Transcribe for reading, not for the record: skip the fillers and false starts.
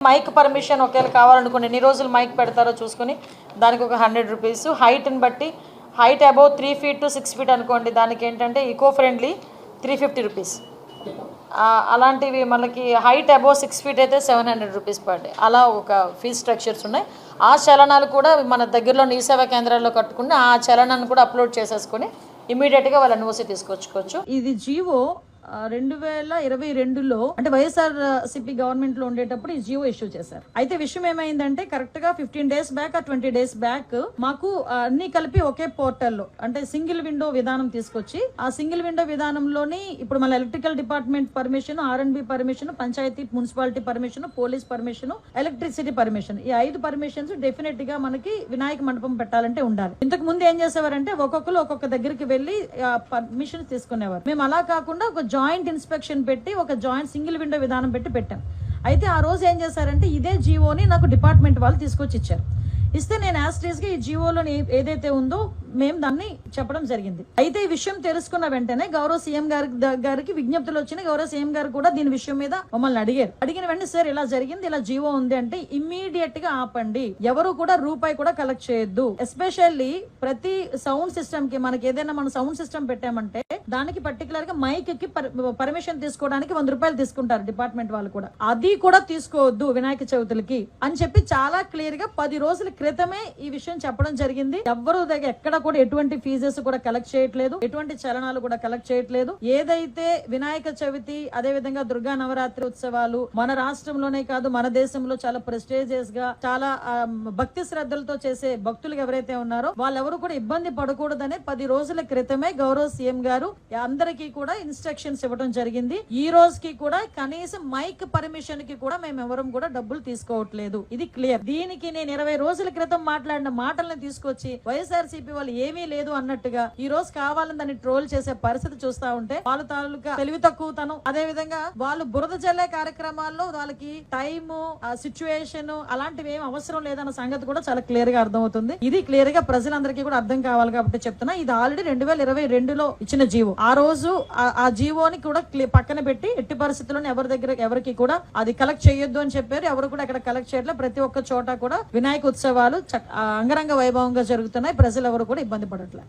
Mic permission ఒకవేళ కావాలనుకోండి ఎన్ని రోజులు మైక్ పెడతారో చూసుకొని దానికి ఒక 100 రూపీస్. హైట్ని బట్టి height above 3 feet to 6 feet అనుకోండి, దానికి ఏంటంటే ఈకో ఫ్రెండ్లీ 350 రూపీస్. అలాంటివి మనకి హైట్ అబౌవ్ 6 feet అయితే 700 రూపీస్ పర్ డే. అలా ఒక ఫీజ్ స్ట్రక్చర్స్ ఉన్నాయి. ఆ చలనాలు కూడా మన దగ్గరలో ఈ సేవా కేంద్రాల్లో కట్టుకుని ఆ చలనాన్ని కూడా అప్లోడ్ చేసేసుకొని ఇమీడియట్గా వాళ్ళ ఎన్ఓసి తీసుకొచ్చుకోవచ్చు. ఇది జీవో 2022లో అంటే వైఎస్ఆర్ సిపి గవర్నమెంట్ లో ఉండేటప్పుడు ఈ జియో ఇష్యూ చేశారు. అయితే విషయం ఏమైందంటే కరెక్ట్ గా 15 days బ్యాక్ 20 days బ్యాక్ మాకు అన్ని కలిపి ఒకే పోర్టల్లో అంటే సింగిల్ విండో విధానం తీసుకొచ్చి ఆ సింగిల్ విండో విధానంలోని ఇప్పుడు మన electrical department permission, R&B permission, panchayat municipality permission, police permission, electricity permission, ఈ 5 పర్మిషన్స్ డెఫినెట్ గా మనకి వినాయక మండపం పెట్టాలంటే ఉండాలి. ఇంతకు ముందు ఏం చేసేవారంటే ఒక్కొక్కరు ఒక్కొక్క దగ్గరికి వెళ్లి పర్మిషన్ తీసుకునేవారు. మేము అలా కాకుండా ఒక జాయింట్ ఇన్స్పెక్షన్ పెట్టి ఒక జాయింట్ సింగిల్ విండో విధానం పెట్టాం. అయితే ఆ రోజు ఏం చేశారంటే ఇదే జీవోని నాకు డిపార్ట్మెంట్ వాళ్ళు తీసుకొచ్చి ఇచ్చారు. ఇస్తే నేను యాస్ట్రీస్ గా ఈ జీవోలో ఏదైతే ఉందో మేము దాన్ని చెప్పడం జరిగింది. అయితే ఈ విషయం తెలుసుకున్న వెంటనే గౌరవ సీఎం గారికి విజ్ఞప్తులు వచ్చినాయి. గౌరవ సీఎం గారు కూడా దీని విషయం మీద మమ్మల్ని అడిగారు. అడిగిన వెంటనే సార్ ఇలా జరిగింది, ఇలా జీవో ఉంది అంటే ఇమ్మీడియట్ గా ఆపండి, ఎవరు కూడా రూపాయి కూడా కలెక్ట్ చేయొద్దు. ఎస్పెషల్లీ ప్రతి సౌండ్ సిస్టమ్ కి మనకి ఏదైనా మనం సౌండ్ సిస్టమ్ పెట్టామంటే దానికి పర్టికులర్ గా మైక్ కి పర్మిషన్ తీసుకోవడానికి 100 రూపాయలు తీసుకుంటారు డిపార్ట్మెంట్ వాళ్ళు కూడా. అది కూడా తీసుకోవద్దు వినాయక చవితులకి అని చెప్పి చాలా క్లియర్ గా 10 రోజుల క్రితమే ఈ విషయం చెప్పడం జరిగింది. ఎవరు దగ్గర ఎక్కడ కూడా ఎటువంటి ఫీజెస్ కూడా కలెక్ట్ చేయట్లేదు, ఎటువంటి చలనాలు కూడా కలెక్ట్ చేయట్లేదు. ఏదైతే వినాయక చవితి అదే విధంగా దుర్గా నవరాత్రి ఉత్సవాలు మన రాష్ట్రంలోనే కాదు మన దేశంలో చాలా ప్రెస్టేజియస్ గా చాలా భక్తి శ్రద్ధలతో చేసే భక్తులు ఎవరైతే ఉన్నారో వాళ్ళెవరు కూడా ఇబ్బంది పడకూడదనే 10 రోజుల క్రితమే గౌరవ సీఎం గారు అందరికీ కూడా ఇన్స్ట్రక్షన్స్ ఇవ్వడం జరిగింది. ఈ రోజుకి కూడా కనీసం మైక్ పర్మిషన్ కి కూడా మేము ఎవరం కూడా డబ్బులు తీసుకోవట్లేదు. ఇది క్లియర్. దీనికి నేను 20 రోజుల క్రితం మాట్లాడిన మాటలను తీసుకొచ్చి వైఎస్ఆర్సీపీ వాళ్ళు ఏమీ లేదు అన్నట్టుగా ఈ రోజు కావాలని దాన్ని ట్రోల్ చేసే పరిస్థితి చూస్తా ఉంటే వాళ్ళ తాలూకా తెలివి తక్కువతనం, అదే విధంగా వాళ్ళు బురద జల్లే కార్యక్రమాల్లో వాళ్ళకి టైము సిచ్యువేషన్ అలాంటివి ఏం అవసరం లేదన్న సంగతి కూడా చాలా క్లియర్ గా అర్థమవుతుంది. ఇది క్లియర్ గా ప్రజలందరికీ కూడా అర్థం కావాలి కాబట్టి చెప్తున్నా. ఇది ఆల్రెడీ 2022లో ఇచ్చిన జీవో. ఆ రోజు ఆ జీవోని కూడా పక్కన పెట్టి ఎట్టి పరిస్థితుల్లో ఎవరికి కూడా అది కలెక్ట్ చేయొద్దు అని చెప్పారు. ఎవరు కూడా అక్కడ కలెక్ట్ చేయట్లేదు. ప్రతి ఒక్క చోట కూడా వినాయక ఉత్సవాలు అంగరంగ వైభవంగా జరుగుతున్నాయి. ప్రజలు ఎవరు కూడా ఇబ్బంది పడట్లేదు.